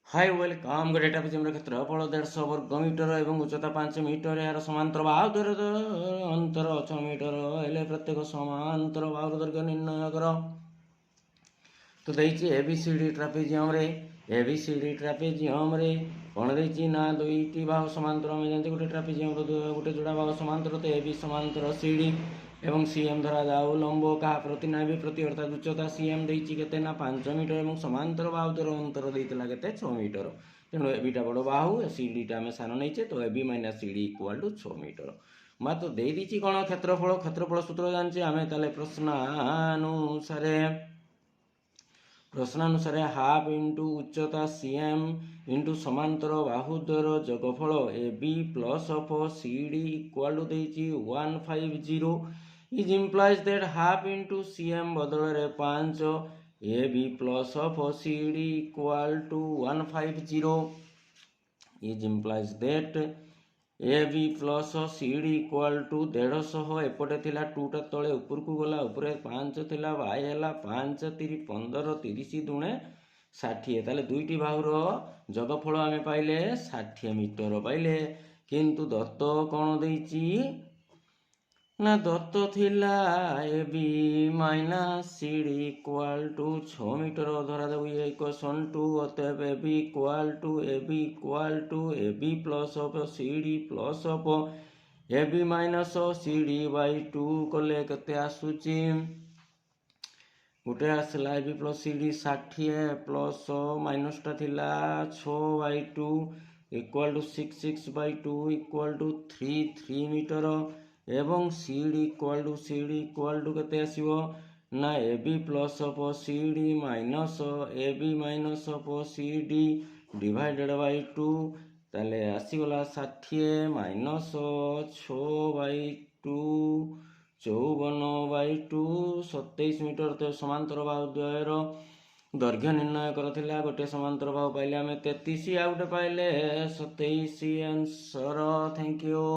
Hi welcome गोटे time क्षेत्रफल 150 वर्ग मीटर और उच्चता 5 मीटर यार समांतर बाहु दूर अंतर 6 मीटर हेले प्रत्येक समांतर बाहु दैर्घ्य निर्णय कर। तो देखिए एबीसीडी ट्रापेजियम रे एबीसीडी ट्रापेजियम रे कौन देखिए ना दुईटी बाहु समांतर आम जानते गोटे ट्रापेजियम गोटे जोड़ा बाहु समांतर तो एबी समांतर सीडी एवं सीएम धरा जाऊ लंब क्या प्रति ना बी प्रति अर्थात उच्चता सीएम देते ना 5 मीटर और समांतर बाहु दर अंतर देता के 6 मीटर तेणु एबीटा बड़ बाहु सीडीटा आम सान नहीं तो AB minus CD equal to 6 metre मात्र देती कौन क्षेत्रफल सूत्र जानते आम ताले प्रश्नानुसार हाफ इंटू उच्चता सीएम इंटू समांतर बाहुद्वयर जोगफल A B plus of C D equal to देती 150 is implies that half into cm बदल 5 A B plus of C D equal to 150 is implies that A B plus C D equal to 150 एपटे थिला 2टा तले ऊपर को गला ऊपर 5 थिला बाय हैला 5 3 15 30 दुणे 60 ताले दुईटी बाहुर जोगफल आमे पाइले 60 मीटर पाइले किंतु दत्त कौन देइची ना दत्त थिला A B minus C D equal to 6 metre धरा जाऊ ये इक्वेशन 2 अतएव A B equal to A B plus of C D plus of A B minus C D by 2 कले केते आसुची गोटे आसला A B plus C D 60 plus minus टा थिला 6 by 2 equal to 6 by 2 equal to 3 metre एवं C D equal to केते आसीबो ना A B plus of C D minus A B minus of C D divided by 2 ताले आसीगला 60 minus 6 by 2 54 by 2 27 metre तो समांतर बाहु द्वयर दैर्घ्य निर्णय करथिला गोटे समांतर बाहु पाइले आमे 33 आ गोटे पाइले 27 आंसर। Thank you.